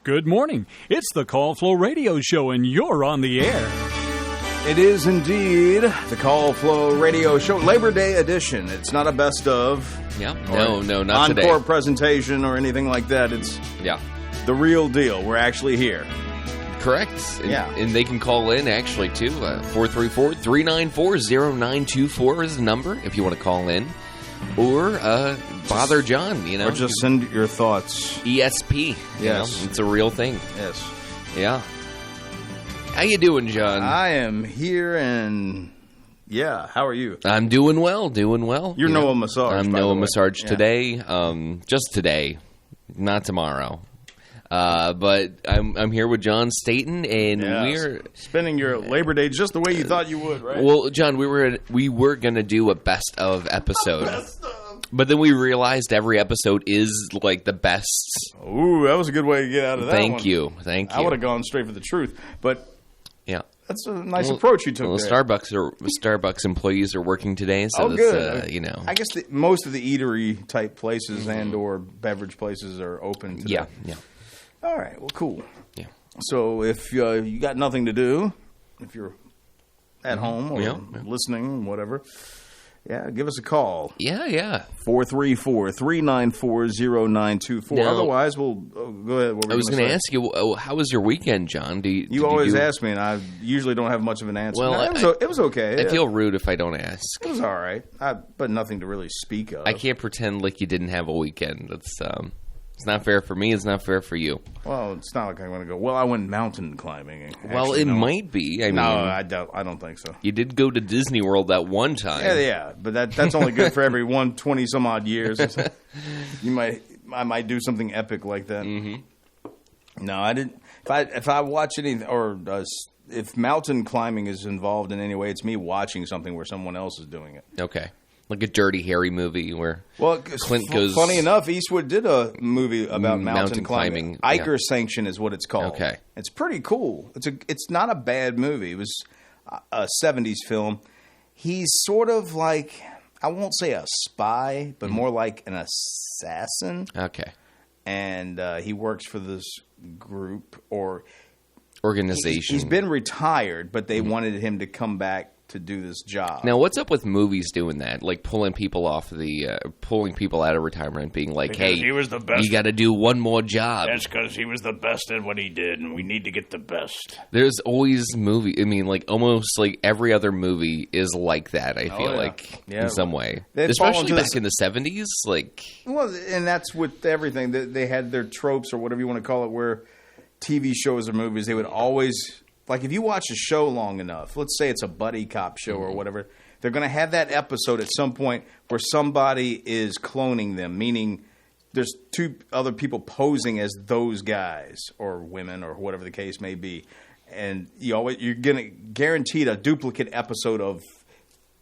Good morning. It's the Call Flow Radio Show, and you're on the air. It is indeed the Call Flow Radio Show, Labor Day edition. It's not a best of. Yeah. No, not today. Encore presentation or anything like that. It's the real deal. We're actually here. Correct. Yeah. And they can call in, actually, too. 434-394-0924 is the number if you want to call in. Or bother John, Or just send your thoughts. ESP. Yes. It's a real thing. Yes. Yeah. How you doing, John? I am here, and how are you? I'm doing well. You're Noah Massarge. I'm Noah Massarge today. Just today, not tomorrow. But I'm here with John Staten, and we're spending your Labor Day just the way you thought you would, right? Well, John, we were gonna do a best of episode, but then we realized every episode is like the best. Ooh, that was a good way to get out of that. Thank you. I would have gone straight for the truth, but that's a nice approach you took. Well, there. Starbucks employees are working today, so good. I guess most of the eatery type places and or beverage places are open today. Yeah. All right, well, cool. Yeah. So if you got nothing to do, if you're at home or listening, whatever, give us a call. Yeah. 434-394-0924. Otherwise, we'll go ahead. I was going to ask you, how was your weekend, John? You always ask me, and I usually don't have much of an answer. Well, it was okay. I feel rude if I don't ask. It was all right, but nothing to really speak of. I can't pretend like you didn't have a weekend. It's not fair for me. It's not fair for you. Well, it's not like I want to go. Well, I went mountain climbing. Well, it might be. No, I don't think so. You did go to Disney World that one time. Yeah, but that's only good for every 20 some odd years. I might do something epic like that. Mm-hmm. No, I didn't. If I watch anything, or if mountain climbing is involved in any way, it's me watching something where someone else is doing it. Okay. Like a Dirty Harry movie where Clint goes... Funny enough, Eastwood did a movie about mountain climbing. Iker Sanction is what it's called. Okay. It's pretty cool. It's not a bad movie. It was a 70s film. He's sort of like, I won't say a spy, but more like an assassin. Okay. And he works for this group or... organization. He's been retired, but they wanted him to come back to do this job. Now, what's up with movies doing that? Like pulling people out of retirement, being like, because "Hey, he was the best. You got to do one more job." That's because he was the best at what he did, and we need to get the best. There's always almost like every other movie is like that. I feel like in some way, especially back in the 70s. Well, and that's with everything. They had their tropes or whatever you want to call it, where TV shows or movies, they would always. Like, if you watch a show long enough, let's say it's a buddy cop show or whatever, they're going to have that episode at some point where somebody is cloning them, meaning there's two other people posing as those guys or women or whatever the case may be. And you're going to guaranteed a duplicate episode of,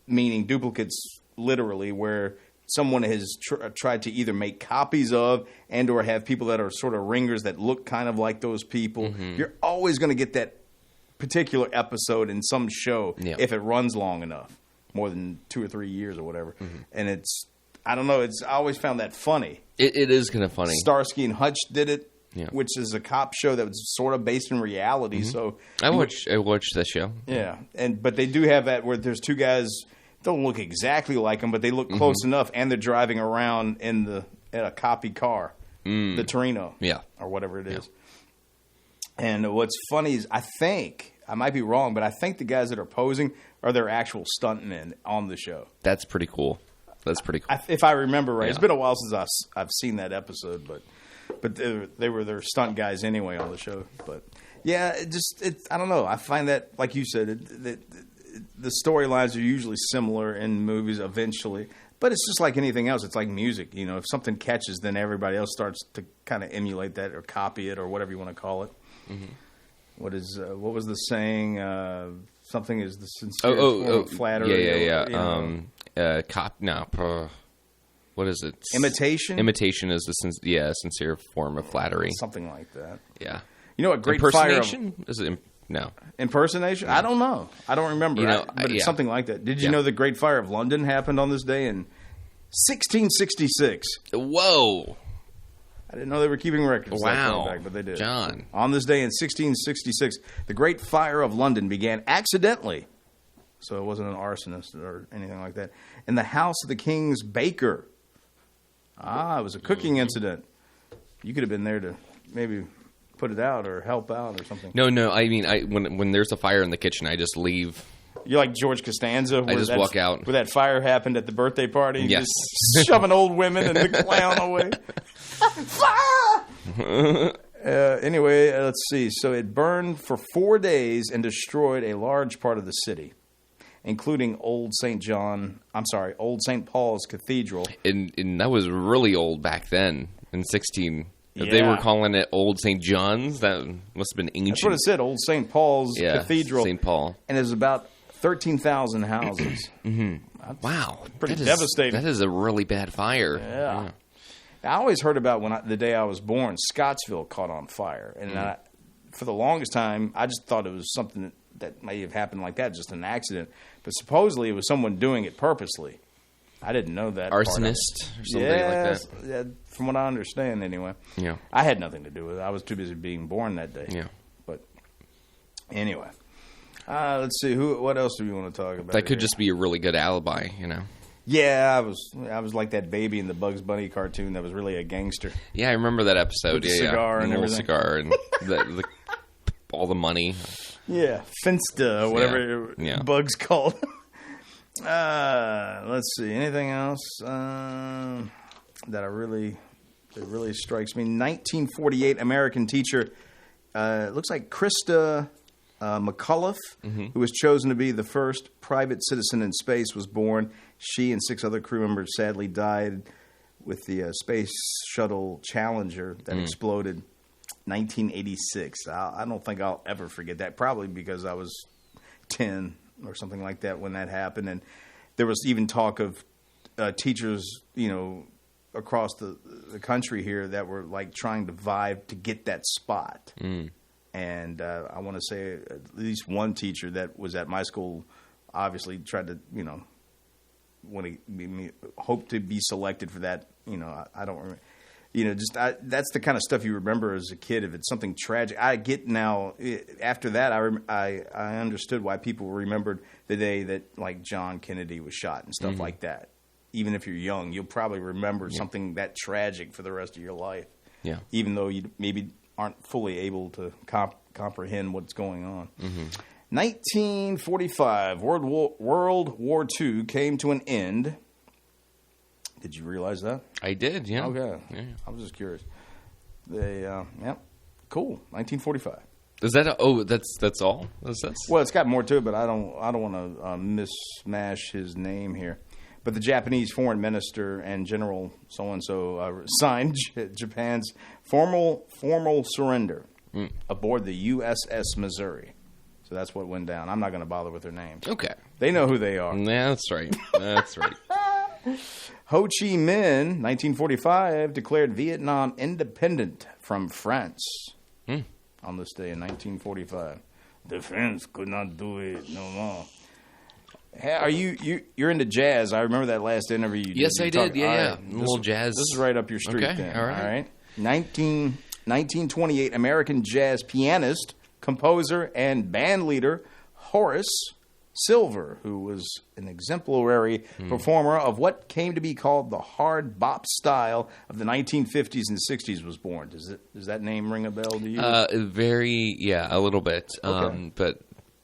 meaning duplicates literally, where someone has tried to either make copies of and or have people that are sort of ringers that look kind of like those people. Mm-hmm. You're always going to get that particular episode in some show if it runs long enough, more than 2 or 3 years or whatever. Mm-hmm. And I don't know, I always found that funny. It is kind of funny. Starsky and Hutch did it, which is a cop show that was sort of based in reality. Mm-hmm. So I watched that show. Yeah, but they do have that where there's two guys don't look exactly like them, but they look close enough, and they're driving around in a copy car, the Torino, or whatever it is. And what's funny is I might be wrong, but I think the guys that are posing are their actual stuntmen on the show. That's pretty cool. If I remember right. It's been a while since I've seen that episode, but they were their stunt guys anyway on the show. But yeah, I don't know. I find that, like you said, the storylines are usually similar in movies eventually. But it's just like anything else. It's like music. If something catches, then everybody else starts to kind of emulate that or copy it or whatever you want to call it. Mm-hmm. What was the saying? Something is the sincere form of flattery. What is it? Imitation? Imitation is the sincere form of flattery. Something like that. Yeah. You know what? Great impersonation? Is it no. Impersonation? I don't know. I don't remember. But it's something like that. Did you know the Great Fire of London happened on this day in 1666? Whoa. I didn't know they were keeping records. that Wow. far back, but they did. John. On this day in 1666, the Great Fire of London began accidentally, so it wasn't an arsonist or anything like that, in the house of the king's baker. It was a cooking incident. You could have been there to maybe put it out or help out or something. No. I mean, when there's a fire in the kitchen, I just leave. You're like George Costanza. Where just walk out. Where that fire happened at the birthday party. Yes. Just shoving old women and the clown away. Fire! Anyway, let's see. So it burned for 4 days and destroyed a large part of the city, including Old St. Paul's Cathedral. And that was really old back then in 16. If they were calling it Old St. John's, that must have been ancient. That's what it said, Old St. Paul's Cathedral. St. Paul. And it was about 13,000 houses. Wow. Pretty That is- devastating. That is a really bad fire. Yeah. I always heard about the day I was born, Scottsville caught on fire. And for the longest time, I just thought it was something that may have happened like that, just an accident. But supposedly it was someone doing it purposely. I didn't know that. Arsonist or something like that. Yeah, from what I understand, anyway. Yeah. I had nothing to do with it. I was too busy being born that day. Yeah. But anyway, let's see. What else do we want to talk about? That could here? just be a really good alibi, Yeah, I was like that baby in the Bugs Bunny cartoon that was really a gangster. Yeah, I remember that episode. With the cigar and the little everything. cigar and all the money. Yeah, Finsta, whatever Yeah. Bugs called. Let's see. Anything else that really strikes me? 1948 American teacher. Looks like Krista McCullough, who was chosen to be the first private citizen in space, was born. She and 6 other crew members sadly died with the Space Shuttle Challenger that exploded 1986. I don't think I'll ever forget that, probably because I was 10 or something like that when that happened. And there was even talk of teachers, across the country here that were like trying to vie to get that spot. And I want to say at least one teacher that was at my school obviously tried to, hope to be selected for that. I don't remember. That's the kind of stuff you remember as a kid. If it's something tragic, I get now. After that, I understood why people remembered the day that like John Kennedy was shot and stuff like that. Even if you're young, you'll probably remember something that tragic for the rest of your life. Yeah. Even though you maybe aren't fully able to comprehend what's going on. 1945, World War II came to an end. Did you realize that? I did, yeah. Okay. Yeah. I was just curious. Cool. 1945. Is that that's all? Well, it's got more to it, but I don't want to mismatch his name here. But the Japanese foreign minister and General so-and-so signed Japan's formal surrender aboard the USS Missouri. So that's what went down. I'm not going to bother with their names. Okay. They know who they are. Yeah, that's right. That's right. Ho Chi Minh, 1945, declared Vietnam independent from France on this day in 1945. The French could not do it no more. Are you're into jazz? I remember that last interview you did. Yes, I did. Yeah, right. a little jazz. This is right up your street. Okay, then. all right. 1928, American jazz pianist, composer, and band leader Horace Silver, who was an exemplary performer of what came to be called the hard bop style of the 1950s and 60s, was born. Does that name ring a bell to you? A little bit. Okay. But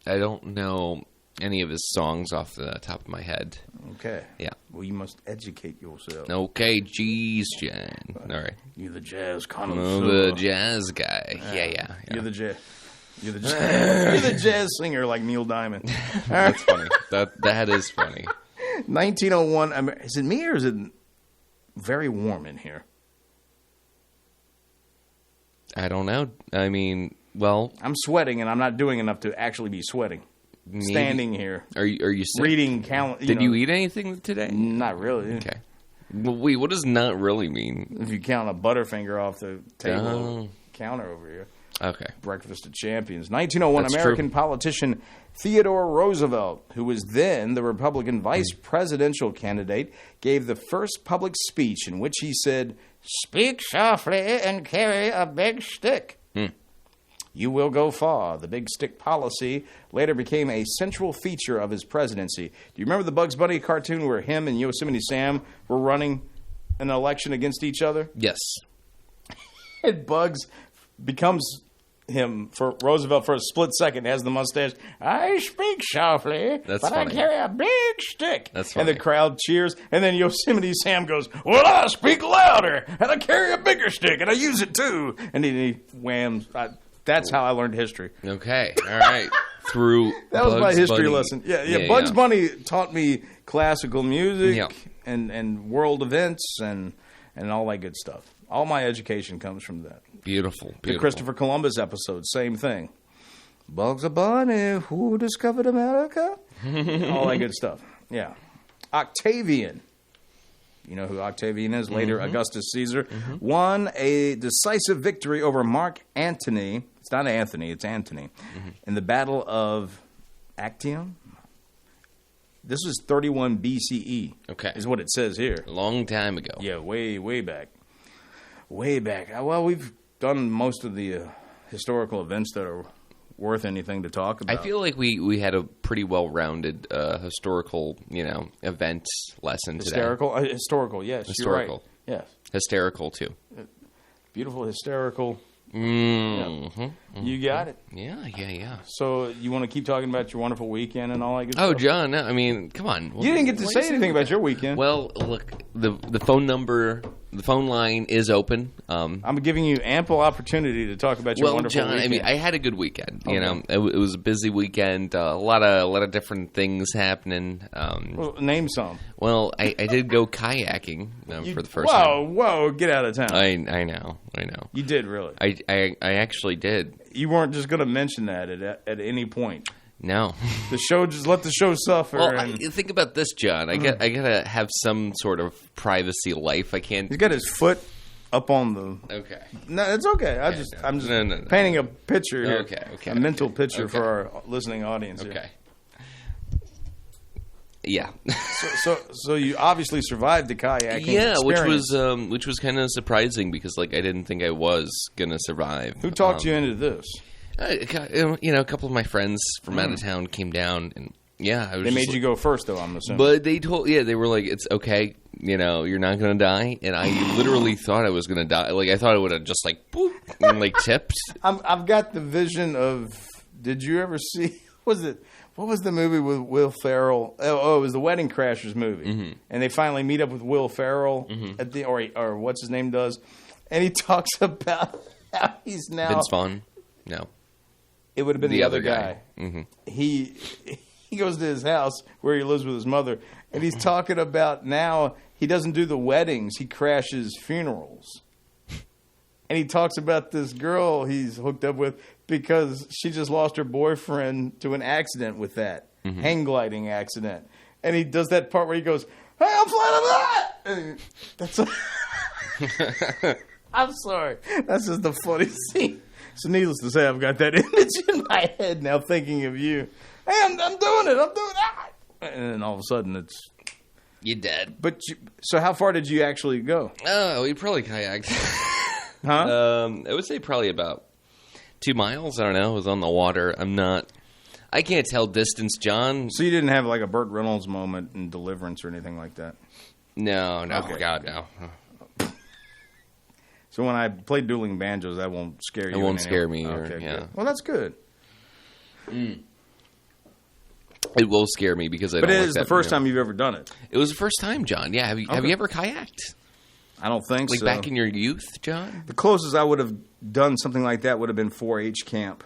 I don't know any of his songs off the top of my head. Okay. Yeah. Well, you must educate yourself. Okay, geez, Jan. All right. You're the jazz Oh, connoisseur. the jazz guy. Yeah. You're the jazz. You're the jazz singer like Neil Diamond. That's funny. That is funny. 1901. Is it me or is it very warm in here? I don't know. I mean, well, I'm sweating and I'm not doing enough to actually be sweating. maybe. Standing here, Are you sick? reading calendar. Did you eat anything today? Not really. Okay. Well, wait, what does not really mean? If you count a Butterfinger off the table Oh. counter over here. Okay. Breakfast of Champions. 1901, That's American true. politician Theodore Roosevelt, who was then the Republican vice presidential candidate, gave the first public speech in which he said, Speak softly and carry a big stick. You will go far. The big stick policy later became a central feature of his presidency. Do you remember the Bugs Bunny cartoon where him and Yosemite Sam were running an election against each other? Yes. And Bugs becomes him for Roosevelt for a split second, has the mustache. I speak softly, That's but funny. I carry a big stick. That's And the funny. crowd cheers, and then Yosemite Sam goes, well, I speak louder, and I carry a bigger stick, and I use it too. And then he whams. That's how I learned history. Okay. All right. Through That was my Bugs history Bunny. lesson. Yeah. Bugs Bunny taught me classical music Yeah. and world events and all that good stuff. All my education comes from that. Beautiful. The Christopher Columbus episode, same thing. Bugs Bunny, who discovered America? All that good stuff. Yeah. Octavian. You know who Octavian is? Later, Augustus Caesar. Won a decisive victory over Mark Antony. It's not Anthony, it's Antony. In the Battle of Actium. This is 31 BCE. Okay. Is what it says here. A long time ago. Yeah, way back. Way back. Well, we've done most of the historical events that are worth anything to talk about. I feel like we had a pretty well-rounded historical, event lesson today. Historical, yes. Historical. You're right. Yes. Hysterical, too. Beautiful, hysterical. Mm-hmm. You got it. Yeah. So you want to keep talking about your wonderful weekend and all that good Oh, stuff? John, no, I mean, come on. You didn't get to say anything about your weekend. Well, look, the phone line is open. I'm giving you ample opportunity to talk about your wonderful John, weekend. I mean, I had a good weekend. Okay. It was a busy weekend. A lot of different things happening. Well, name some. Well, I did go kayaking for the first time. Whoa, get out of town. I know. You did, really. I actually did. You weren't just going to mention that at any point. No. The show, just let the show suffer. Well, and think about this, John. I gotta have some sort of privacy life. I can't. he's got his foot up on the... Okay. No, it's okay. I'm just No. painting a picture here. Okay. A mental picture Okay. for our listening audience here. Okay. Yeah. So you obviously survived the kayaking Yeah, experience. which was kind of surprising because I didn't think I was gonna survive. Who talked you into this? A couple of my friends from out of town came down, and I was. They made you go first, though, I'm assuming. But they were like, it's okay, you're not gonna die, and I literally thought I was gonna die. Like I thought it would have just boop, and tipped. I've got the vision of. Did you ever see? What was the movie with Will Ferrell? Oh, it was the Wedding Crashers movie, and they finally meet up with Will Ferrell at the or what's his name does, and he talks about how he's now Vince Vaughn. No. It would have been the other guy. Mm-hmm. He goes to his house where he lives with his mother, and he's talking about now he doesn't do the weddings; he crashes funerals. And he talks about this girl he's hooked up with because she just lost her boyfriend to an accident with that hang gliding accident. And he does that part where he goes, "Hey, I'm flying that." I'm sorry. That's just the funny scene. So needless to say, I've got that image in my head now thinking of you. Hey, I'm doing it. I'm doing that. And then all of a sudden it's... You dead. So how far did you actually go? Oh, we probably kayaked. Huh? I would say probably about 2 miles. I don't know. It was on the water. I can't tell distance, John. So you didn't have like a Burt Reynolds moment in Deliverance or anything like that? No. Okay. God, no. So when I play dueling banjos, that won't scare you? It won't in any scare way? me. Okay, Yeah. good. Well, that's good. It will scare me because I But don't it like is that, the first time you've ever done it. It was the first time, John. Yeah. Have you ever kayaked? I don't think Like so. back in your youth, John? The closest I would have done something like that would have been 4-H camp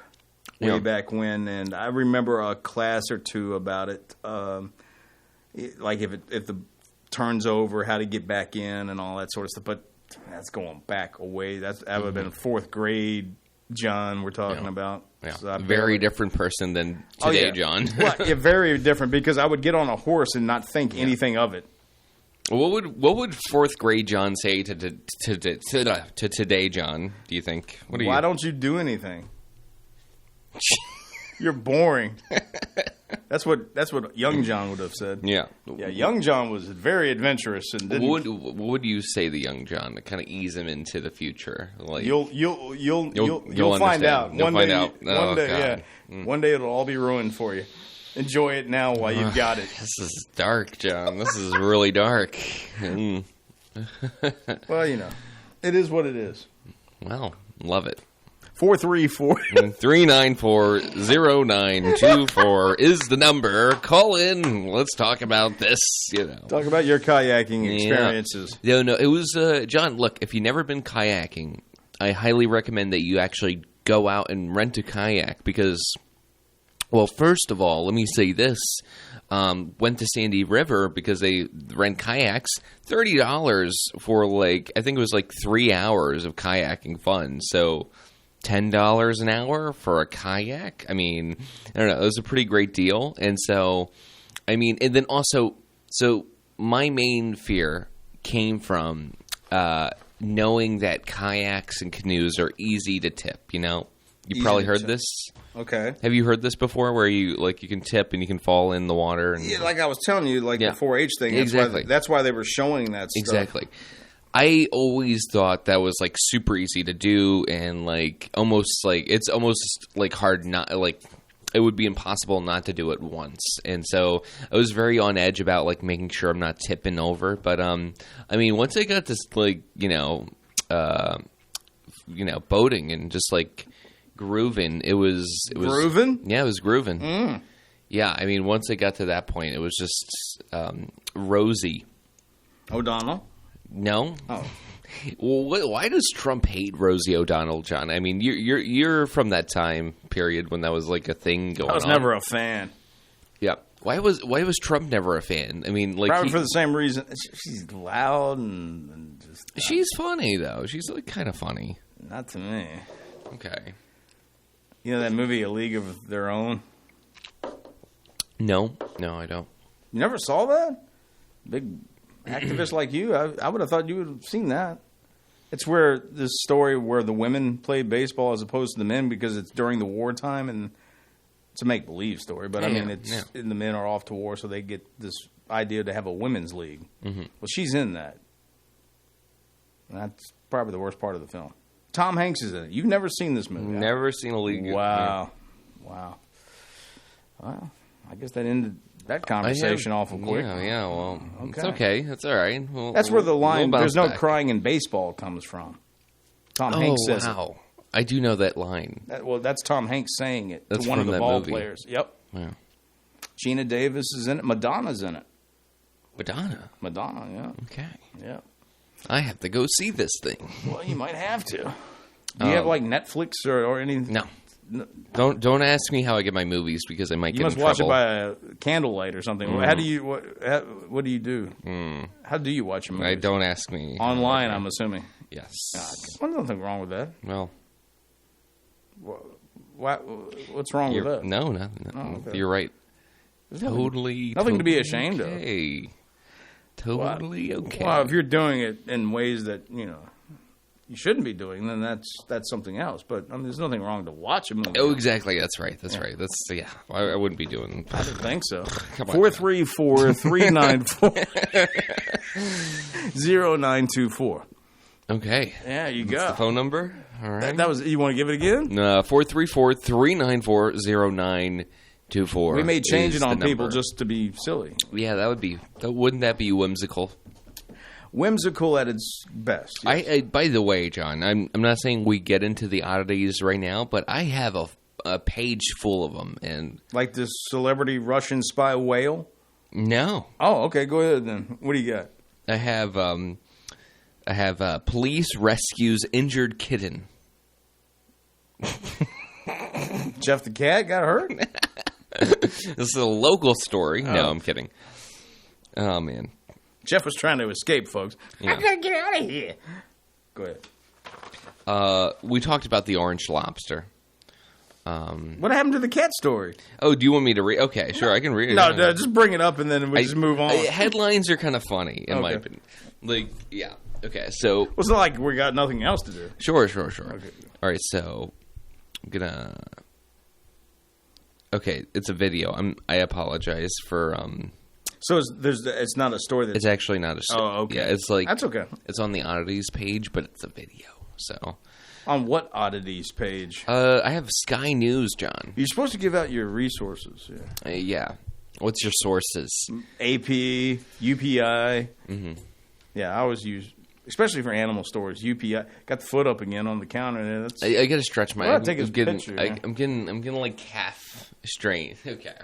way Yeah. back when, and I remember a class or two about it, like if the turns over, how to get back in, and all that sort of stuff. But that's going back a way. That would have been 4th grade, John. We're talking about. Yeah. So I Very barely- different person than Oh, today, yeah. John. Well, yeah, very different because I would get on a horse and not think anything of it. What would 4th grade John say to today, John? Do you think? What do you? Why don't you do anything? You're boring. That's what Young John would have said. Yeah. Yeah, Young John was very adventurous and didn't. What would you say to young John to kind of ease him into the future? Like You'll find understand. out. You'll One find day, out. Oh, one day, God. yeah. One day it'll all be ruined for you. Enjoy it now while you've got it. This is dark, John. This is really dark. Well, it is what it is. Well, love it. 434. 394-0924 is the number. Call in. Let's talk about this. Talk about your kayaking experiences. No, it was John. Look, if you've never been kayaking, I highly recommend that you actually go out and rent a kayak because, well, first of all, let me say this: went to Sandy River because they rent kayaks. $30 for I think it was 3 hours of kayaking fun. So. $10 an hour for a kayak. I mean, I don't know. It was a pretty great deal. And so, and then also, my main fear came from knowing that kayaks and canoes are easy to tip. You probably heard this. Okay. Have you heard this before where you can tip and you can fall in the water? And, yeah, like I was telling you, the 4-H thing. Exactly. That's why they were showing that stuff. Exactly. I always thought that was super easy to do and it's almost hard not it would be impossible not to do it once. And so I was very on edge about making sure I'm not tipping over. But once I got this boating and just grooving, it was grooving? Yeah, it was grooving. Yeah, once I got to that point, it was just Rosie O'Donnell. No. Oh. Well, why does Trump hate Rosie O'Donnell, John? You're from that time period when that was a thing going on. I was never a fan. Yeah. Why was Trump never a fan? Probably for the same reason. She's loud and just. She's funny though. She's kind of funny. Not to me. Okay. You know that movie A League of Their Own? No, I don't. You never saw that? Big activist like you, I would have thought you would have seen that. It's where this story where the women play baseball as opposed to the men because it's during the wartime, and it's a make-believe story. But the men are off to war, so they get this idea to have a women's league. Mm-hmm. Well, she's in that. And that's probably the worst part of the film. Tom Hanks is in it. You've never seen this movie? Never seen A League. Wow. Well, I guess that ended that conversation awful quick. Yeah, well, okay. It's okay. That's all right. That's where the line, there's no crying in baseball, comes from. Tom Hanks says it. I do know that line. That's Tom Hanks saying it to one of the ball movie. players. Yep. Yeah. Gina Davis is in it. Madonna's in it. Madonna, yeah. Okay. Yeah. I have to go see this thing. Well, you might have to. Do you have Netflix or anything? No. Don't ask me how I get my movies because I might get in trouble. You must watch it by a candlelight or something. How do you what do you do? How do you watch a movie? Don't ask me. Online, I'm assuming. Yes. There's nothing wrong with that. Well, what's wrong with that? No, nothing. Oh, okay. You're right. Nothing to be ashamed of. Totally okay. Well, if you're doing it in ways that you shouldn't be doing, then that's something else. But there's nothing wrong to watch a movie. Oh, exactly. That's right. Right. I wouldn't be doing. I don't think so. 434-394-0924. Okay. Yeah, you That's go. the phone number. All right. That was. You want to give it again? 434-394-0924. We may change it on people just to be silly. Yeah, wouldn't that be whimsical? Whimsical at its best. Yes. By the way, John, I'm not saying we get into the oddities right now, but I have a page full of them, and like this celebrity Russian spy whale. No. Oh, okay. Go ahead then. What do you got? I have police rescues injured kitten. Jeff the cat got hurt. This is a local story. Oh. No, I'm kidding. Oh man. Jeff was trying to escape, folks. Yeah. I gotta get out of here. Go ahead. We talked about the orange lobster. What happened to the cat story? Oh, do you want me to read? Okay, sure, I can read it. No, just bring it up and then we just move on. Headlines are kind of funny, in my opinion. Yeah. Okay, so... Well, it's not like we got nothing else to do. Sure. Okay. All right, so I'm gonna... Okay, it's a video. I apologize for. So it's not a story that's... It's actually not a story. Oh, okay. Yeah, it's like That's okay. It's on the oddities page, but it's a video. So On what oddities page? I have Sky News, John. You're supposed to give out your resources. Yeah. Yeah. What's your sources? AP, UPI. Mm-hmm. Yeah, I always use, especially for animal stores, UPI. Got the foot up again on the counter there. That's, I got to stretch my. Well, take his picture, yeah. I'm getting like calf strain. Okay.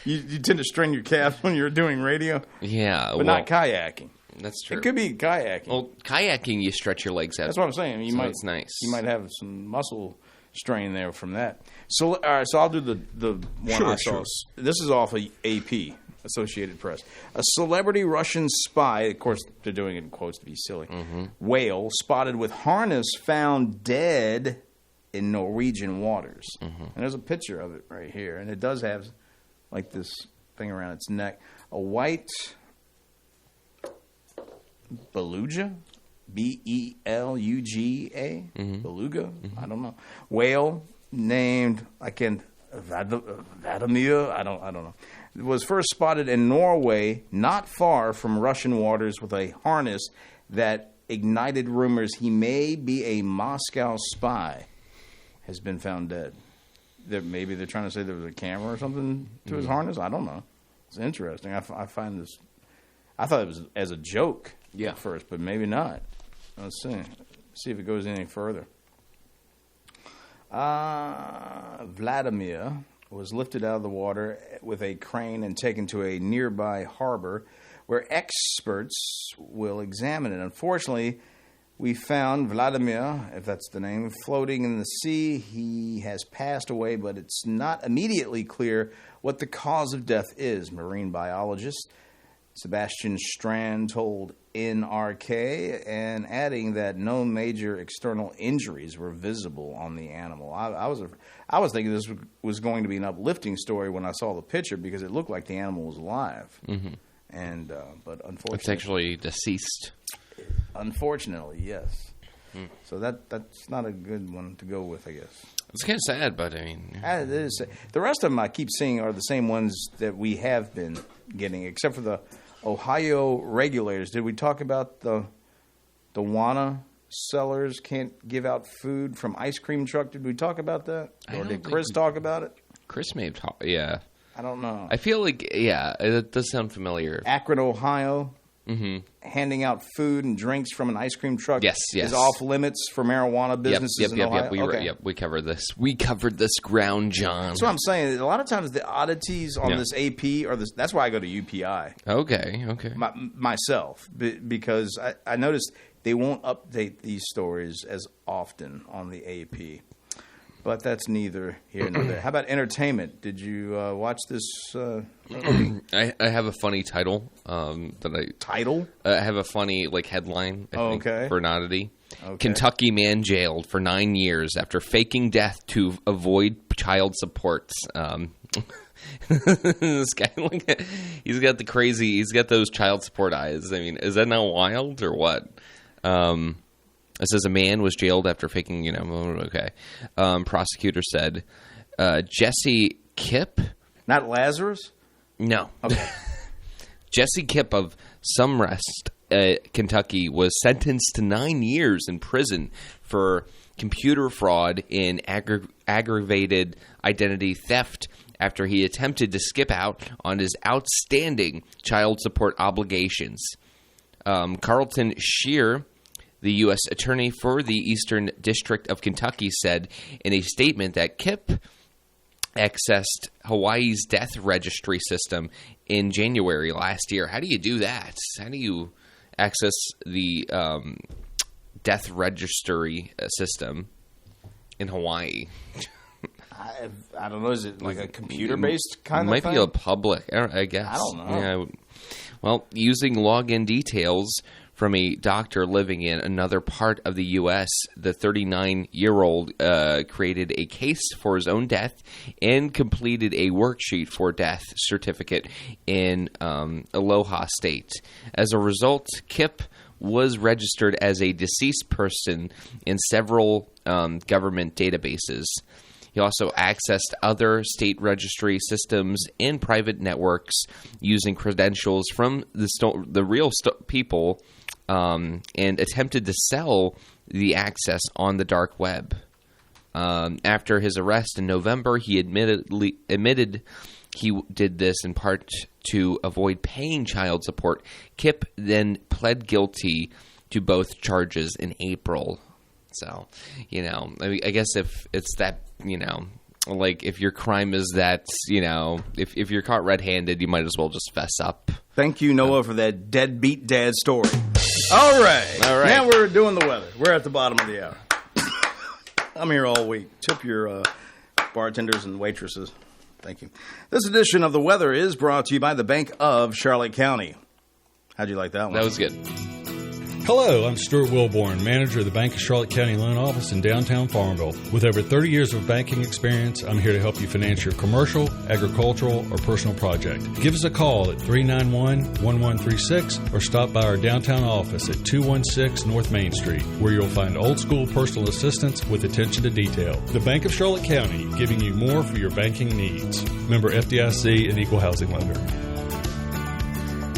you tend to strain your calves when you're doing radio, Yeah, but not kayaking. That's true. It could be kayaking. Well, kayaking, you stretch your legs out. That's what I'm saying. It's nice. You might have some muscle strain there from that. So, all right. So I'll do the one I saw. Sure. This is off of AP, Associated Press. A celebrity Russian spy, of course, they're doing it in quotes to be silly. Mm-hmm. Whale spotted with harness found dead in Norwegian waters. Mm-hmm. And there's a picture of it right here, and it does have like this thing around its neck. A white beluga, Beluga, beluga. I don't know. Whale named Vladimir. I don't know. It was first spotted in Norway, not far from Russian waters, with a harness that ignited rumors he may be a Moscow spy. Has been found dead. Maybe they're trying to say there was a camera or something to his harness. I don't know. It's interesting. I find this. I thought it was as a joke at first, but maybe not. Let's see. See if it goes any further. Vladimir was lifted out of the water with a crane and taken to a nearby harbor where experts will examine it. Unfortunately, we found Vladimir, if that's the name, floating in the sea. He has passed away, but it's not immediately clear what the cause of death is. Marine biologist Sebastian Strand told NRK, and adding that no major external injuries were visible on the animal. I was thinking this was going to be an uplifting story when I saw the picture because it looked like the animal was alive. Mm-hmm. And but unfortunately, it's actually deceased. Unfortunately, yes. So that's not a good one to go with, I guess. It's kind of sad, but I mean... It is. The rest of them I keep seeing are the same ones that we have been getting, except for the Ohio regulators. Did we talk about the WANA sellers can't give out food from ice cream truck? Did we talk about that? Or did Chris talk about it? Chris may have talked, yeah. I don't know. I feel like, yeah, it does sound familiar. Akron, Ohio. Mm-hmm. Handing out food and drinks from an ice cream truck is off limits for marijuana businesses in Ohio? We covered this. We covered this ground, John. That's what I'm saying. A lot of times the oddities on this AP are this. That's why I go to UPI. Okay. Myself, because I noticed they won't update these stories as often on the AP. But that's neither here nor there. How about entertainment? Did you watch this? I have a funny title. Title? I have a funny headline. I think, for an oddity. Okay. Kentucky man jailed for 9 years after faking death to avoid child supports. This guy, he's got those child support eyes. I mean, is that not wild or what? It says a man was jailed after faking, prosecutor said Jesse Kipp. Not Lazarus? No. Okay. Jesse Kipp of Sumrest, Kentucky, was sentenced to 9 years in prison for computer fraud and aggravated identity theft after he attempted to skip out on his outstanding child support obligations. Carlton Shear, the U.S. Attorney for the Eastern District of Kentucky, said in a statement that Kipp accessed Hawaii's death registry system in January last year. How do you do that? How do you access the death registry system in Hawaii? I don't know. Is it like a computer-based kind of thing? It might be a public, I guess. I don't know. Yeah. Well, using login details from a doctor living in another part of the U.S., the 39-year-old created a case for his own death and completed a worksheet for death certificate in Aloha State. As a result, Kipp was registered as a deceased person in several government databases. He also accessed other state registry systems and private networks using credentials from the real people and attempted to sell the access on the dark web. After his arrest in November, he admitted he did this in part to avoid paying child support. Kip then pled guilty to both charges in April. So, I guess if it's that, like if your crime is that, if you're caught red-handed, you might as well just fess up. Thank you, Noah, for that deadbeat dad story. All right. Now we're doing the weather. We're at the bottom of the hour. I'm here all week. Tip your bartenders and waitresses. Thank you. This edition of the weather is brought to you by the Bank of Charlotte County. How'd you like that one? That was good. Hello, I'm Stuart Wilborn, manager of the Bank of Charlotte County Loan Office in downtown Farmville. With over 30 years of banking experience, I'm here to help you finance your commercial, agricultural, or personal project. Give us a call at 391-1136 or stop by our downtown office at 216 North Main Street, where you'll find old-school personal assistance with attention to detail. The Bank of Charlotte County, giving you more for your banking needs. Member FDIC and Equal Housing Lender.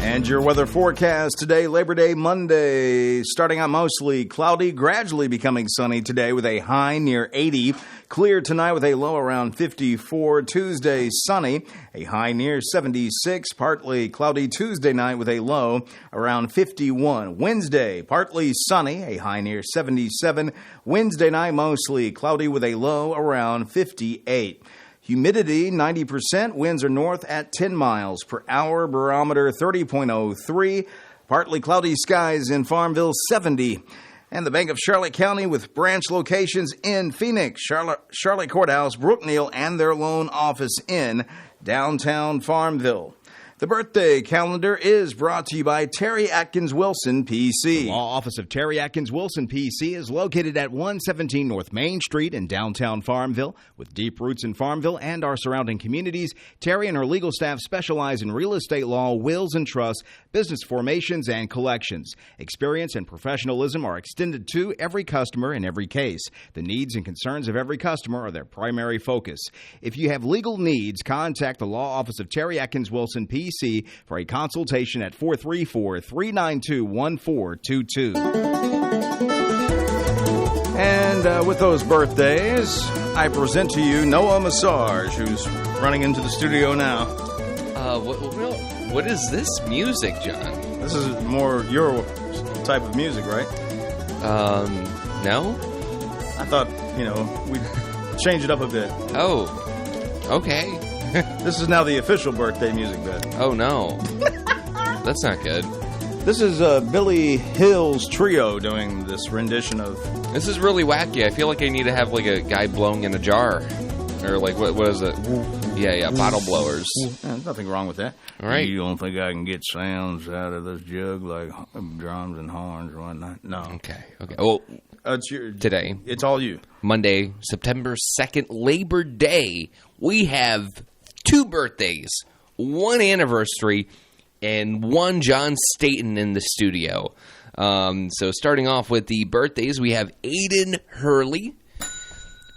And your weather forecast today, Labor Day Monday, starting out mostly cloudy, gradually becoming sunny today with a high near 80. Clear tonight with a low around 54. Tuesday, sunny, a high near 76. Partly cloudy Tuesday night with a low around 51. Wednesday, partly sunny, a high near 77. Wednesday night, mostly cloudy with a low around 58. Humidity, 90%. Winds are north at 10 miles per hour. Barometer, 30.03. Partly cloudy skies in Farmville, 70. And the Bank of Charlotte County with branch locations in Phoenix, Charlotte Courthouse, Brookneal, and their loan office in downtown Farmville. The birthday calendar is brought to you by Terry Atkins Wilson, PC. The law office of Terry Atkins Wilson, PC is located at 117 North Main Street in downtown Farmville. With deep roots in Farmville and our surrounding communities, Terry and her legal staff specialize in real estate law, wills and trusts, business formations, and collections. Experience and professionalism are extended to every customer in every case. The needs and concerns of every customer are their primary focus. If you have legal needs, contact the law office of Terry Atkins Wilson, PC, for a consultation at 434-392-1422. And with those birthdays, I present to you Noah Massage, who's running into the studio now. What is this music, John? This is more your type of music, right? No? I thought, we'd change it up a bit. Oh, okay. This is now the official birthday music bed. Oh, no. That's not good. This is Billy Hill's trio doing this rendition of... This is really wacky. I feel like I need to have, like, a guy blowing in a jar. Or, like, what is it? Yeah, bottle blowers. There's nothing wrong with that. All right. You don't think I can get sounds out of this jug like drums and horns or whatnot? No. Okay. Well, today. It's all you. Monday, September 2nd, Labor Day. We have 2 birthdays, 1 anniversary, and 1 John Staten in the studio. So starting off with the birthdays, we have Aiden Hurley.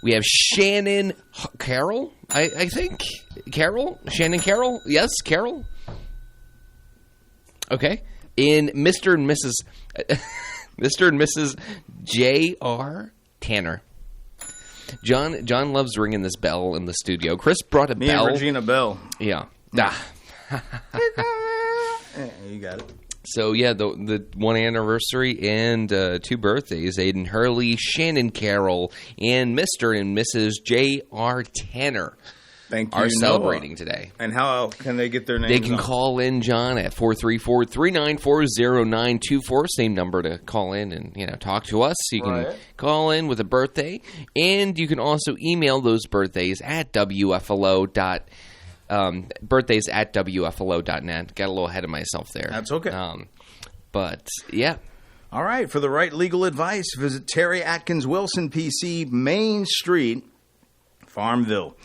We have Shannon Carroll, I think. Carroll? Shannon Carroll? Yes, Carroll? Okay. In Mr. and Mrs. J.R. Tanner. John loves ringing this bell in the studio. Chris brought a Me bell. and Regina Bell. Yeah. You got it. So, yeah, the 1 anniversary and 2 birthdays. Aiden Hurley, Shannon Carroll, and Mr. and Mrs. J.R. Tanner Thank you, are Noah. celebrating today. And how can they get their names They can on? call in, John, at 434-394-0924. Same number to call in and, talk to us. You can call in with a birthday. And you can also email those birthdays at birthdays at WFLO.net. Got a little ahead of myself there. That's okay. But, yeah. All right. For the right legal advice, visit Terry Atkins Wilson, PC, Main Street, Farmville.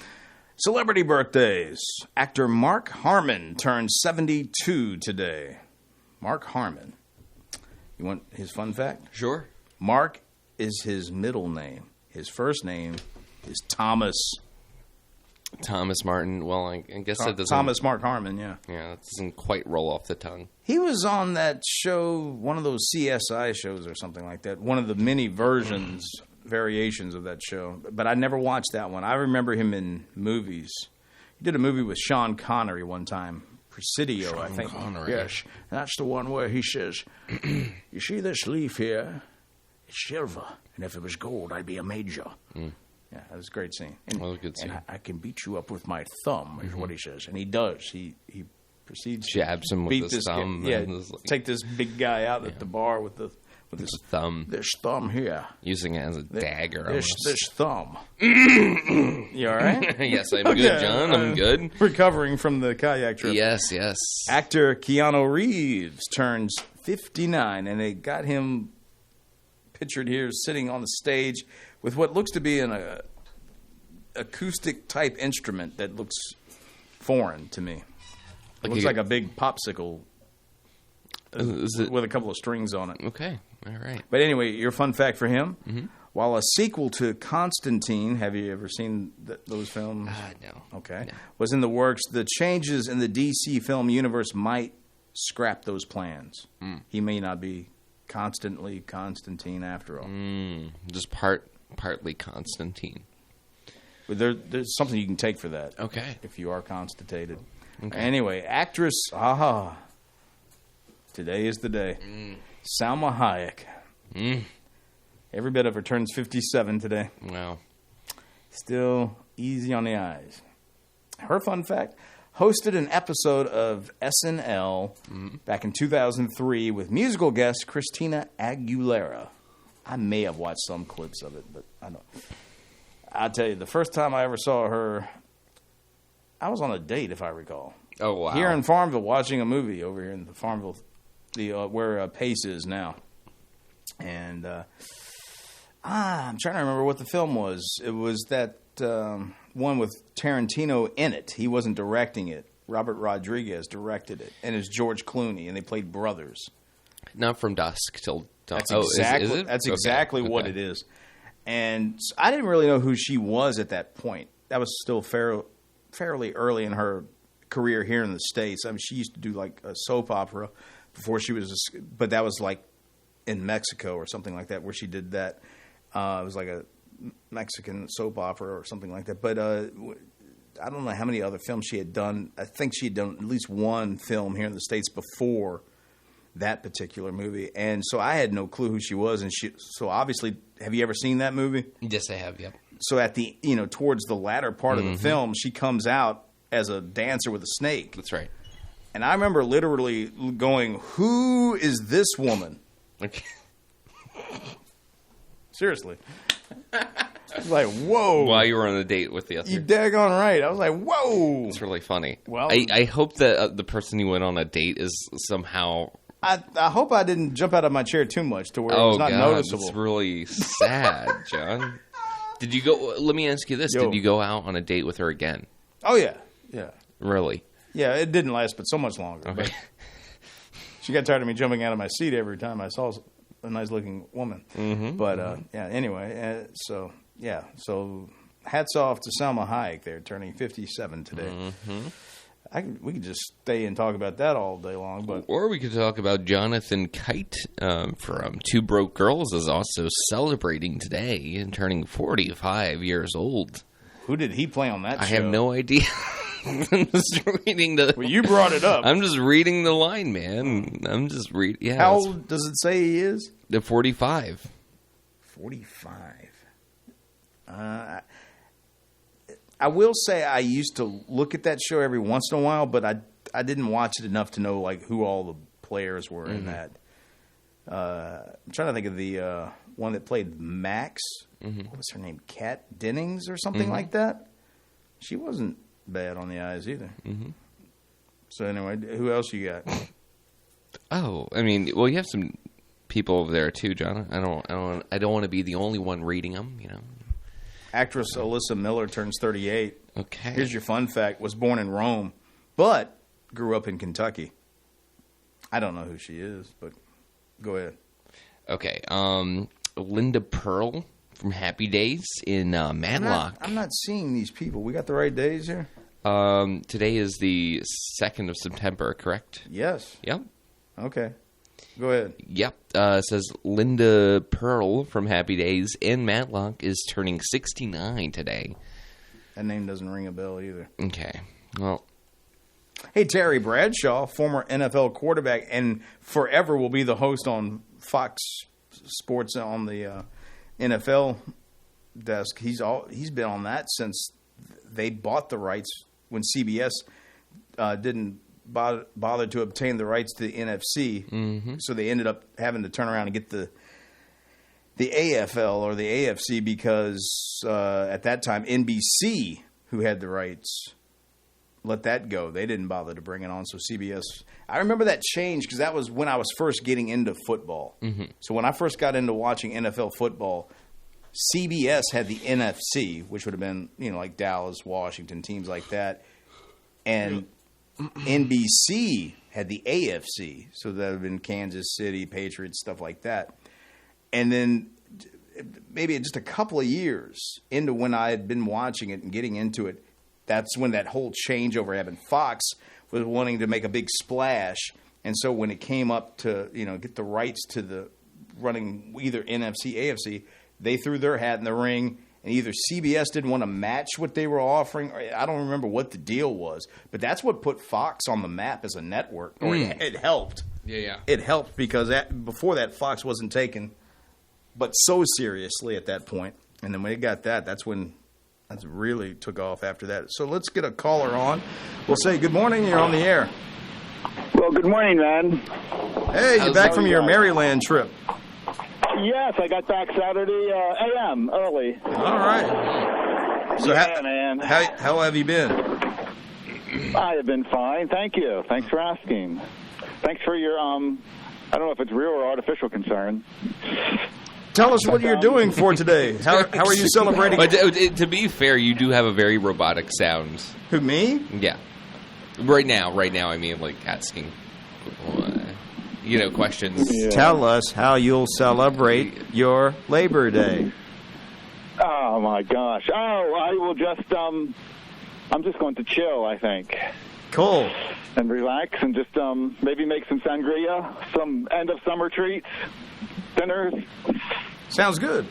Celebrity birthdays. Actor Mark Harmon turned 72 today. Mark Harmon. You want his fun fact? Sure. Mark is his middle name. His first name is Thomas Thomas Martin. Well, I guess that doesn't. Thomas Mark Harmon, yeah. Yeah, that doesn't quite roll off the tongue. He was on that show, one of those CSI shows or something like that. One of the many variations of that show. But I never watched that one. I remember him in movies. He did a movie with Sean Connery one time. Presidio, I think. Connery. Yes, that's the one where he says, "You see this leaf here? It's silver, and if it was gold, I'd be a major." Yeah, that was a great scene. And, That was a good scene. And I can beat you up with my thumb, is what he says, and he does. he proceeds Jabs him to with beat his this thumb. guy. Yeah, and is like- take this big guy out at the bar with his thumb, This thumb here, using it as a dagger. this thumb. You all right? Yes, I'm good, John. I'm good. Recovering from the kayak trip. Yes, yes. Actor Keanu Reeves turns 59, and they got him pictured here sitting on the stage with what looks to be an acoustic type instrument that looks foreign to me. It looks like a big popsicle Is it with a couple of strings on it. okay? All right. But anyway, your fun fact for him: while a sequel to Constantine, have you ever seen those films? No. Okay. No. Was in the works, the changes in the DC film universe might scrap those plans. He may not be constantly Constantine after all. Just partly Constantine. But there's something you can take for that. Okay. If you are constipated. Okay. Anyway, actress, today is the day. Salma Hayek. Every bit of her turns 57 today. Wow. Still easy on the eyes. Her fun fact, hosted an episode of SNL back in 2003 with musical guest Christina Aguilera. I may have watched some clips of it, but I don't. I'll tell you, the first time I ever saw her, I was on a date, if I recall. Oh, wow. Here in Farmville, watching a movie over here in the Farmville, where Pace is now. And I'm trying to remember what the film was. It was that one with Tarantino in it. He wasn't directing it. Robert Rodriguez directed it. And it's George Clooney, and they played brothers. Not From Dusk Till Dawn. That's exactly, Is it? exactly what it is. And I didn't really know who she was at that point. That was still fairly early in her career here in the States. I mean, she used to do like a soap opera before she was, but that was like in Mexico or something like that, where she did that. It was like a Mexican soap opera or something like that. But I don't know how many other films she had done. I think she had done at least one film here in the States before that particular movie. And so I had no clue who she was. And so obviously, have you ever seen that movie? Yes, I have. Yep. So at the, towards the latter part of the film, she comes out as a dancer with a snake. That's right. And I remember literally going, "Who is this woman?" Okay. Seriously. I was like, whoa. While you were on a date with the other. You daggone right. I was like, whoa. It's really funny. Well- I hope that the person you went on a date is somehow. I hope I didn't jump out of my chair too much to where it Oh was not God, noticeable. it's really sad, John. Did you go? Let me ask you this: Yo. Did you go out on a date with her again? Oh, yeah. Yeah. Really? Yeah, it didn't last but so much longer. Okay. But she got tired of me jumping out of my seat every time I saw a nice-looking woman. But, yeah, anyway, so hats off to Salma Hayek there, turning 57 today. We could just stay and talk about that all day long, but Or we could talk about Jonathan Kite from Two Broke Girls is also celebrating today and turning 45 years old. who did he play on that show? I have no idea. I'm just reading the. Well, you brought it up. I'm just reading the line, man. I'm just reading. Yeah, How it's old does it say he is? the 45. 45. I will say I used to look at that show every once in a while, but I didn't watch it enough to know like who all the players were in that. I'm trying to think of the one that played Max. What was her name? Kat Dennings or something like that? She wasn't bad on the eyes either. So anyway, who else you got? Oh, I mean, well, you have some people over there too, John. I don't want to be the only one reading them. You know. Actress Alyssa Miller turns 38. Okay. Here's your fun fact. Was born in Rome, but grew up in Kentucky. I don't know who she is, but go ahead. Okay. Linda Pearl from Happy Days in Matlock. I'm not seeing these people. We got the right days here? Today is the 2nd of September, correct? Yes. Yep. Okay. Go ahead. Yep. It says Linda Pearl from Happy Days in Matlock is turning 69 today. That name doesn't ring a bell either. Okay. Well, hey, Terry Bradshaw, former NFL quarterback and forever will be the host on Fox Sports on the NFL desk. He's been on that since they bought the rights when CBS didn't bother to obtain the rights to the NFC. Mm-hmm. So they ended up having to turn around and get the AFL or the AFC because at that time NBC, who had the rights, let that go. They didn't bother to bring it on. So CBS, I remember that change because that was when I was first getting into football. Mm-hmm. So when I first got into watching NFL football, CBS had the NFC, which would have been, like Dallas, Washington, teams like that. And NBC had the AFC. So that would have been Kansas City, Patriots, stuff like that. And then maybe just a couple of years into when I had been watching it and getting into it, that's when that whole changeover happened. Fox was wanting to make a big splash. And so when it came up to, get the rights to the running either NFC, AFC, they threw their hat in the ring, and either CBS didn't want to match what they were offering, or I don't remember what the deal was, but that's what put Fox on the map as a network. Or it helped. Yeah. It helped because before that, Fox wasn't taken but so seriously at that point. And then when it got that's when that really took off after that. So let's get a caller on. We'll say good morning. You're on the air. Well, good morning, man. Hey, you're back from your Maryland trip. Yes, I got back Saturday a.m. early. All right. So man. How have you been? I have been fine. Thank you. Thanks for asking. Thanks for your, I don't know if it's real or artificial concern. Tell us what you're doing for today. How are you celebrating? But to be fair, you do have a very robotic sound. Who, me? Yeah. Right now, I mean, like asking, questions. Yeah. Tell us how you'll celebrate your Labor Day. Oh, my gosh. Oh, I will just, I'm just going to chill, I think. Cool. And relax and just maybe make some sangria, some end-of-summer treats, dinners. Sounds good.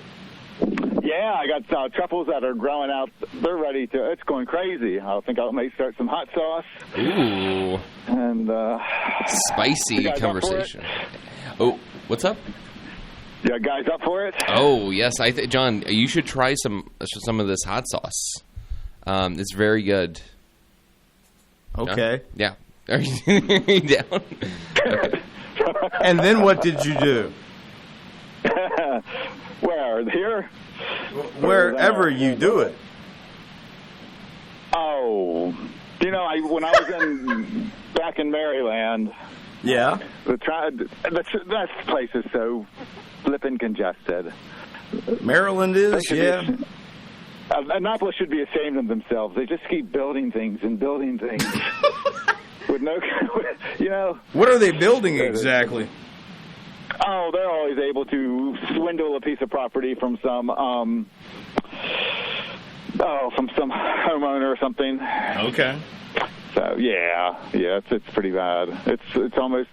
Yeah, I got truffles that are growing out. They're ready to. It's going crazy. I think I may start some hot sauce. Ooh. And spicy conversation. Oh, what's up? Yeah, guys up for it? Oh yes, John, you should try some of this hot sauce. It's very good. Okay. Yeah. Are you down? Okay. And then what did you do? Where? Here? Wherever you do it. Oh, when I was back in Maryland. Yeah. That place is so flippin' congested. Maryland is, yeah. Annapolis should be ashamed of themselves. They just keep building things and building things. With no, What are they building exactly? Oh, they're always able to swindle a piece of property from some homeowner or something. Okay. So yeah, it's pretty bad. It's almost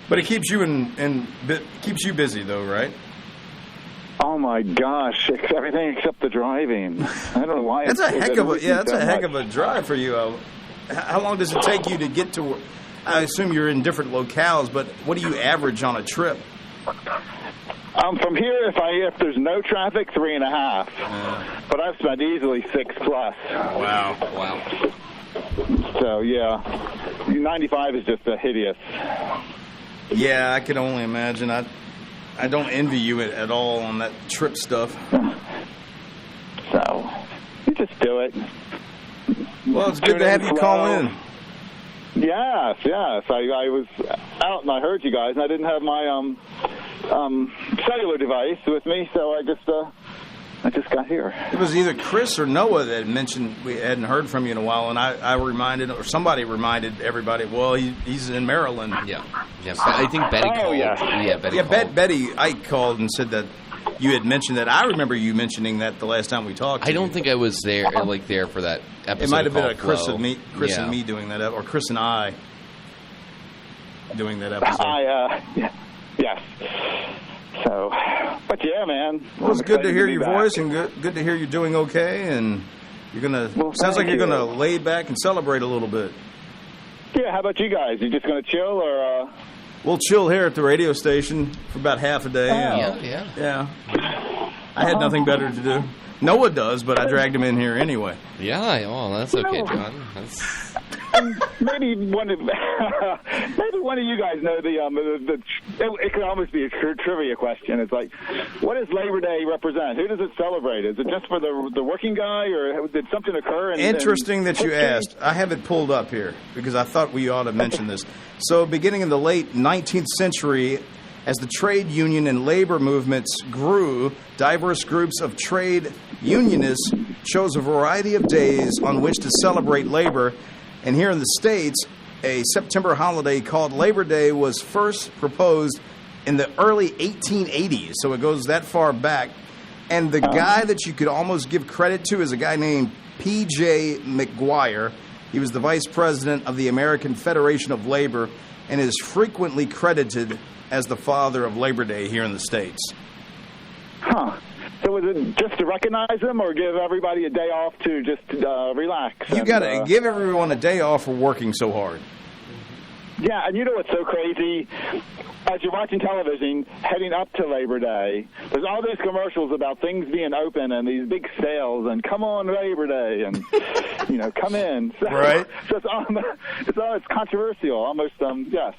But it keeps you keeps you busy though, right? Oh my gosh! Everything except the driving. I don't know why. That's a heck of a drive for you. How long does it take you to get to? I assume you're in different locales, but what do you average on a trip? From here, if there's no traffic, 3.5. But I've spent easily 6+. Wow. So yeah, 95 is just hideous. Yeah, I can only imagine. I don't envy you at all on that trip stuff. So you just do it. Well, it's good to have you call in. Yes. I was out and I heard you guys, and I didn't have my cellular device with me, so I just got here. It was either Chris or Noah that mentioned we hadn't heard from you in a while, and I reminded, or somebody reminded everybody, well, he's in Maryland. Yeah. I think Betty called. Yeah. Yeah, Betty called. Betty Ike called and said that you had mentioned that. I remember you mentioning that the last time we talked. I don't think I was there for that episode. It might have been a called Chris Flow. and me doing that, or Chris and I doing that episode. Yes. So, but yeah, man. Well, it's good to hear your back. voice, and good to hear you're doing okay, and you're gonna. Well, sounds like thank you're you. gonna lay back and celebrate a little bit. Yeah, how about you guys? You just gonna chill or? We'll chill here at the radio station for about half a day. and- Yeah. I had nothing better to do. Noah does, but I dragged him in here anyway. Yeah, well, that's okay, No. John. That's... Maybe one of you guys know it could almost be a trivia question. It's like, what does Labor Day represent? Who does it celebrate? Is it just for the working guy, or did something occur? Interesting that you history? asked. I have it pulled up here because I thought we ought to mention this. So, beginning in the late 19th century, as the trade union and labor movements grew, diverse groups of trade unionists chose a variety of days on which to celebrate labor. And here in the States, a September holiday called Labor Day was first proposed in the early 1880s. So it goes that far back. And the guy that you could almost give credit to is a guy named P.J. McGuire. He was the vice president of the American Federation of Labor and is frequently credited as the father of Labor Day here in the States. Huh. So was it just to recognize them, or give everybody a day off to just relax? You got to give everyone a day off for working so hard. Yeah, and you know what's so crazy? As you're watching television, heading up to Labor Day, there's all these commercials about things being open and these big sales and come on Labor Day and, come in. So, Right. So it's controversial, almost, yes.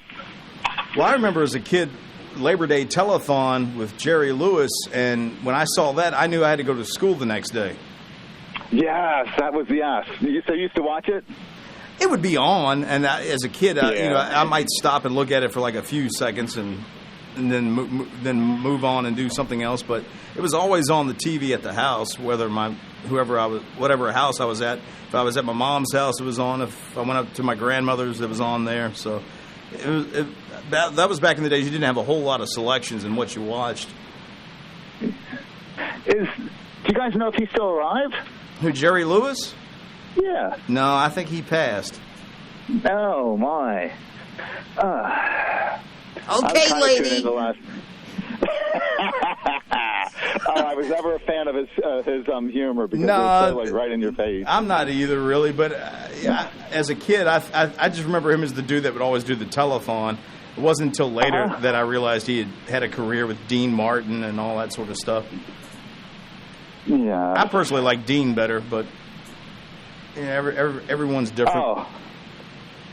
Well, I remember as a kid, Labor Day telethon with Jerry Lewis, and when I saw that, I knew I had to go to school the next day. Yes, that was yes. So you used to watch it? It would be on, and as a kid, Yeah. I might stop and look at it for like a few seconds, and then move on and do something else. But it was always on the TV at the house, whatever house I was at. If I was at my mom's house, it was on. If I went up to my grandmother's, it was on there. So that was back in the days. You didn't have a whole lot of selections in what you watched. Do you guys know if he's still alive? Who, Jerry Lewis? Yeah. No, I think he passed. Oh, my. Okay, lady. I was never a fan of his humor because it was so, right in your face. I'm not either, really. But as a kid, I just remember him as the dude that would always do the telethon. It wasn't until later that I realized he had a career with Dean Martin and all that sort of stuff. Yeah. I personally like Dean better, but everyone's different. Oh.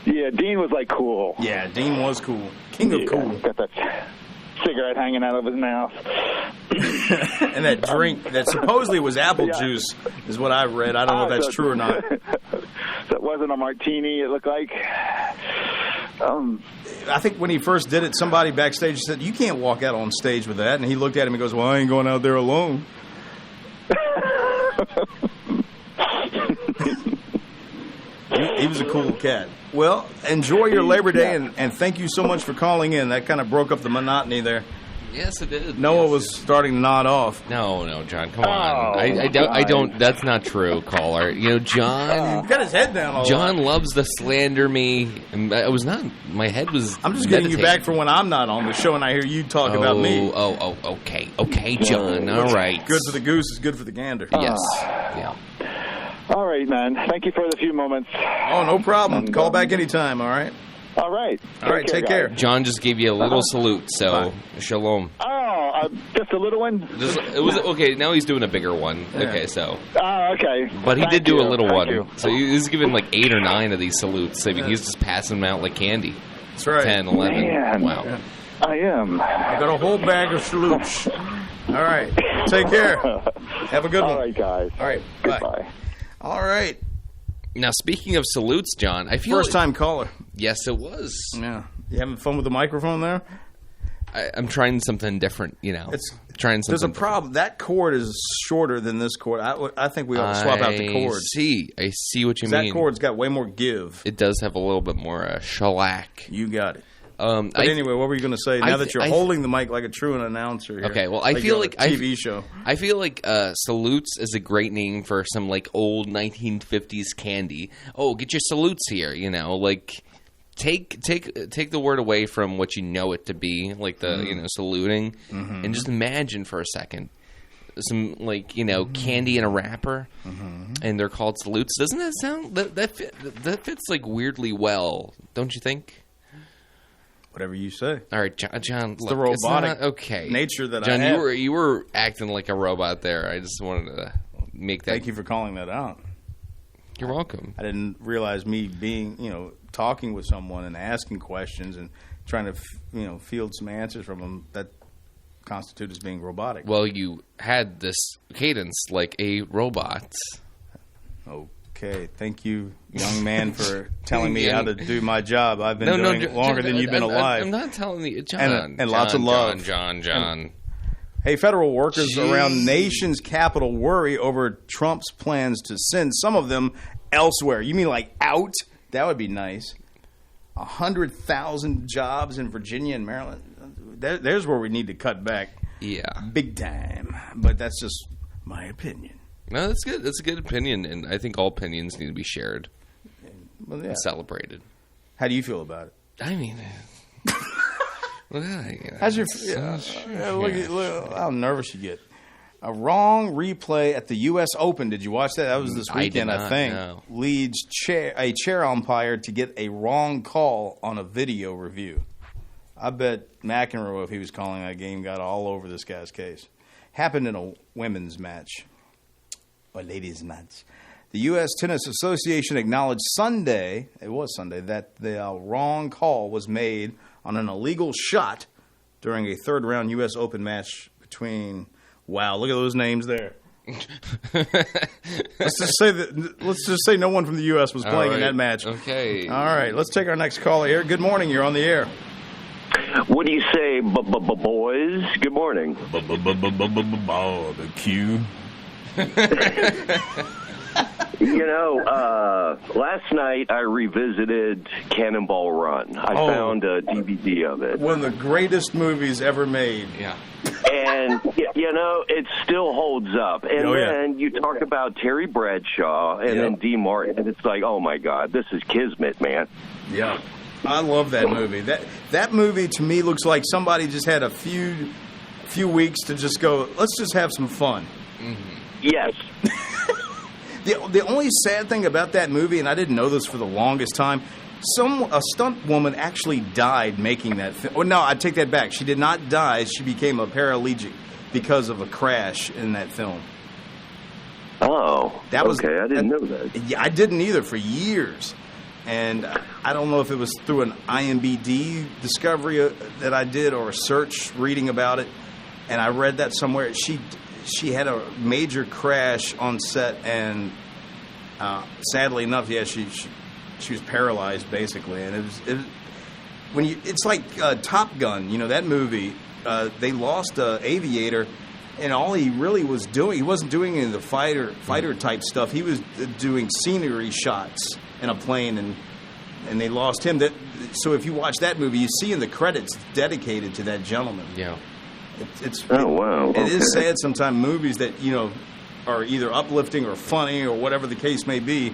Yeah, Dean was like cool. Yeah, Dean was cool. King of cool. Got that cigarette hanging out of his mouth. And that drink that supposedly was apple juice is what I read. I don't know if that's true or not. That wasn't a martini, it looked like. I think when he first did it, somebody backstage said, "You can't walk out on stage with that." And he looked at him and goes, "Well, I ain't going out there alone." He was a cool cat. Well, enjoy your Labor Day, and thank you so much for calling in. That kind of broke up the monotony there. Yes, it did. Noah was starting to nod off. No, John, come on. I don't. That's not true, caller. John. He's got his head down all John loves to slander me. And I was not. My head was. I'm just getting you back for when I'm not on the show and I hear you talk about me. Okay, John. All right. Good for the goose is good for the gander. Yes. Yeah. All right, man. Thank you for the few moments. Oh, no problem. Call back anytime, all right? All right. Take care. John just gave you a little salute, so shalom. Oh, just a little one? It was okay. Now he's doing a bigger one. Yeah. Okay, so. Oh, okay. But he did do a little one. You. So he's given like 8 or 9 of these salutes. I mean, he's just passing them out like candy. That's right. 10, 11. Man. Wow. Yeah. I am. I got a whole bag of salutes. All right. Take care. Have a good one. All right, guys. All right. Bye. Goodbye. All right. Now, speaking of salutes, John, I feel First time caller. Yes, it was. Yeah. You having fun with the microphone there? I'm trying something different. It's trying something. There's a problem. That cord is shorter than this cord. I think we ought to swap out the cord. I see what you mean. That cord's got way more give. It does have a little bit more shellac. You got it. But anyway, what were you going to say? Now that you're holding the mic like a true announcer here. Okay, well, I feel like a TV show. I feel like Salutes is a great name for some like old 1950s candy. Oh, get your salutes here, you know, like take the word away from what you know it to be, like the saluting, and just imagine for a second some like candy in a wrapper, and they're called salutes. Doesn't that sound that fits like weirdly well? Don't you think? Whatever you say. All right, John. It's the robotic okay. nature that John, I have. you were acting like a robot there. I just wanted to make that. Thank you for calling that out. You're welcome. I didn't realize me being, talking with someone and asking questions and trying to, field some answers from them, that constitutes as being robotic. Well, you had this cadence like a robot. Okay, thank you, young man, for telling me how to do my job. I've been doing it longer than you've been alive. I'm not telling you, John. And lots of love. John. Hey, federal workers around the nation's capital worry over Trump's plans to send some of them elsewhere. You mean like out? That would be nice. 100,000 jobs in Virginia and Maryland. There's where we need to cut back. Yeah. Big time. But that's just my opinion. No, that's good. That's a good opinion, and I think all opinions need to be shared and celebrated. How do you feel about it? I mean, how's your? Look how nervous you get. A wrong replay at the U.S. Open. Did you watch that? That was this weekend, I think. No. Leads a chair umpire to get a wrong call on a video review. I bet McEnroe, if he was calling that game, got all over this guy's case. Happened in a women's match. Or ladies' match. The U.S. Tennis Association acknowledged Sunday, that the wrong call was made on an illegal shot during a third-round U.S. Open match between, wow, look at those names there. Let's just say no one from the U.S. was playing in that match. Okay. All right, let's take our next caller here. Good morning, you're on the air. What do you say, boys? Good morning. Barbecue. Last night I revisited Cannonball Run. I found a DVD of it. One of the greatest movies ever made. Yeah. And, it still holds up. And then you talk about Terry Bradshaw and then Dean Martin, and it's like, oh, my God, this is kismet, man. Yeah. I love that movie. That movie, to me, looks like somebody just had a few weeks to just go, let's just have some fun. Mm-hmm. Yes. The only sad thing about that movie, and I didn't know this for the longest time, a stunt woman actually died making that film. Oh, no, I take that back. She did not die. She became a paraplegic because of a crash in that film. Oh, I didn't know that. Yeah, I didn't either for years. And I don't know if it was through an IMDb discovery that I did or a search reading about it. And I read that somewhere. She had a major crash on set, and sadly enough, she was paralyzed basically. And it's like Top Gun, that movie. They lost an aviator, and all he really was doing, he wasn't doing any of the fighter type stuff. He was doing scenery shots in a plane, and they lost him. So if you watch that movie, you see in the credits dedicated to that gentleman. Yeah. Wow. It is sad sometimes movies that, are either uplifting or funny or whatever the case may be.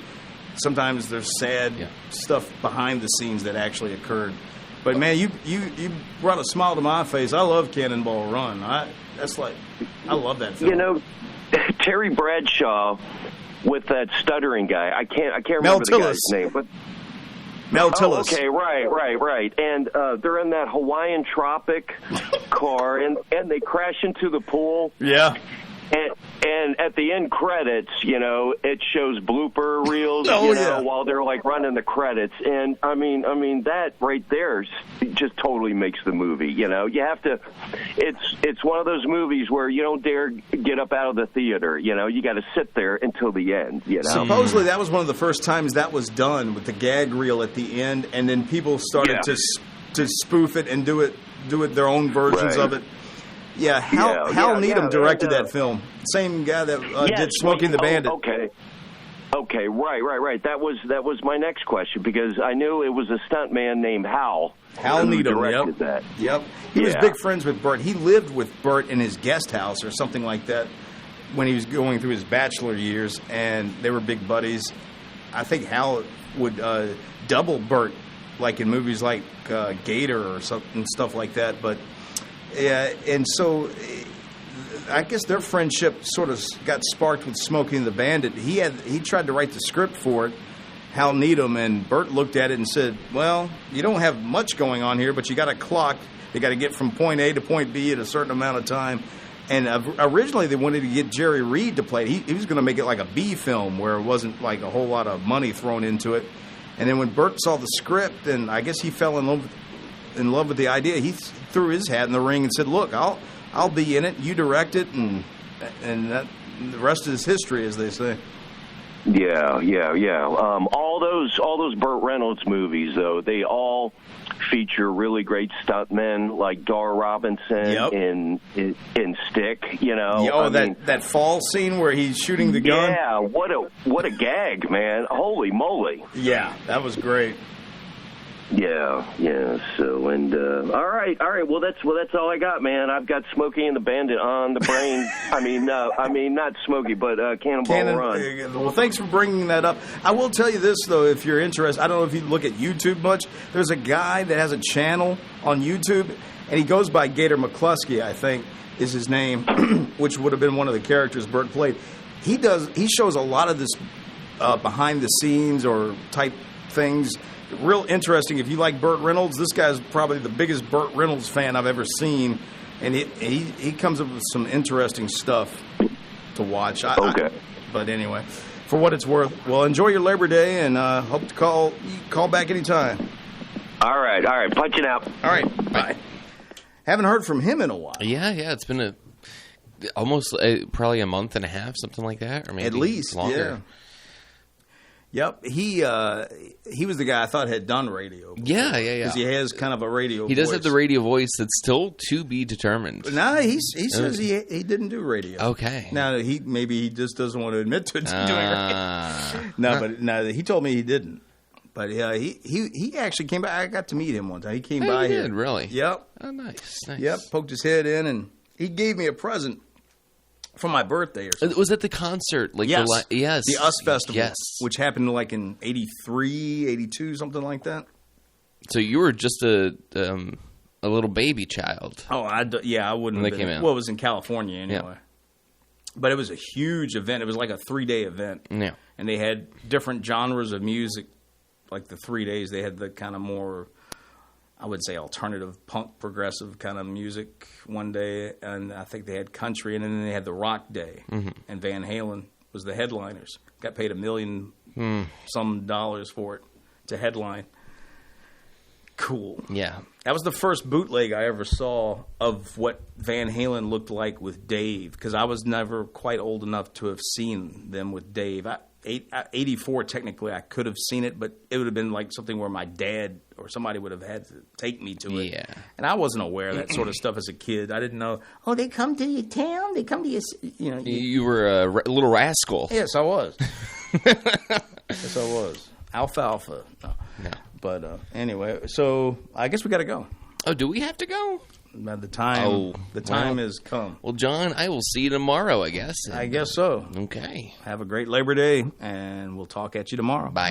Sometimes there's sad stuff behind the scenes that actually occurred. But, man, you brought a smile to my face. I love Cannonball Run. I love that film. Terry Bradshaw with that stuttering guy. I can't remember the guy's name, but Mel Tillis. Okay, right. And they're in that Hawaiian Tropic car, and they crash into the pool. Yeah. And at the end credits, it shows blooper reels, while they're like running the credits. And I mean that right there just totally makes the movie. You have to. It's one of those movies where you don't dare get up out of the theater. You got to sit there until the end. Supposedly that was one of the first times that was done with the gag reel at the end, and then people started to spoof it and do it their own versions of it. Yeah, Hal Needham directed that film. Same guy that did Smoking the Bandit. Okay. Okay, right. That was my next question, because I knew it was a stuntman named Hal. Hal who Needham, directed that. Yep. He was big friends with Burt. He lived with Burt in his guest house or something like that when he was going through his bachelor years, and they were big buddies. I think Hal would double Burt, like in movies like Gator or something, stuff like that. But yeah, and so I guess their friendship sort of got sparked with Smokey and the Bandit. He tried to write the script for it, Hal Needham, and Burt looked at it and said, "Well, you don't have much going on here, but you got a clock. You got to get from point A to point B at a certain amount of time." And originally they wanted to get Jerry Reed to play it. He was going to make it like a B film where it wasn't like a whole lot of money thrown into it. And then when Burt saw the script, and I guess he fell in love with the idea, he threw his hat in the ring and said, "Look, I'll be in it. You direct it, and that, the rest is history," as they say. Yeah. All those Burt Reynolds movies, though, they all feature really great stuntmen like Dar Robinson in Stick. You know, that fall scene where he's shooting the gun. Yeah, what a gag, man! Holy moly! Yeah, that was great. Yeah. So, and all right. Well, that's all I got, man. I've got Smokey and the Bandit on the brain. I mean, not Smokey, but Cannonball Run. Well, thanks for bringing that up. I will tell you this though, if you're interested. I don't know if you look at YouTube much. There's a guy that has a channel on YouTube, and he goes by Gator McCluskey, I think is his name, which would have been one of the characters Burt played. He shows a lot of this behind the scenes or type things. Real interesting. If you like Burt Reynolds, this guy's probably the biggest Burt Reynolds fan I've ever seen, and he comes up with some interesting stuff to watch. But anyway, for what it's worth, well, enjoy your Labor Day, and hope to call back anytime. All right. Punching out. All right, bye. Haven't heard from him in a while. Yeah, it's been almost probably a month and a half, something like that, or maybe at least longer. Yeah. Yep, he was the guy I thought had done radio before. Yeah. Because he has kind of a radio voice. He does have the radio voice that's still to be determined. No, he says he didn't do radio. Okay. Now, maybe he just doesn't want to admit to doing radio. No, he told me he didn't. But he actually came by. I got to meet him one time. He came by here. Did, really? Yep. Oh, nice. Yep, poked his head in, and he gave me a present. For my birthday or something. Was it the concert? Yes. Yes. The US Festival. Yes. Which happened like in 83, 82, something like that. So you were just a little baby child. Oh, I wouldn't have been. Came out. Well, it was in California anyway. Yeah. But it was a huge event. It was like a 3-day event. Yeah. And they had different genres of music. Like the 3 days, they had the kind of more, I would say, alternative punk, progressive kind of music one day, and I think they had country, and then they had the rock day, and Van Halen was the headliners. Got paid $1 million some dollars for it to headline. Cool. Yeah. That was the first bootleg I ever saw of what Van Halen looked like with Dave, because I was never quite old enough to have seen them with Dave. 84, technically, I could have seen it, but it would have been like something where my dad or somebody would have had to take me to it. Yeah. And I wasn't aware of that sort of stuff as a kid. I didn't know, they come to your town? They come to your, You were a little rascal. Yes, I was. Yes, I was. Alfalfa. No. But anyway, so I guess we got to go. Oh, do we have to go? The time has come. Well, John, I will see you tomorrow, I guess. I guess so. Okay. Have a great Labor Day, and we'll talk at you tomorrow. Bye.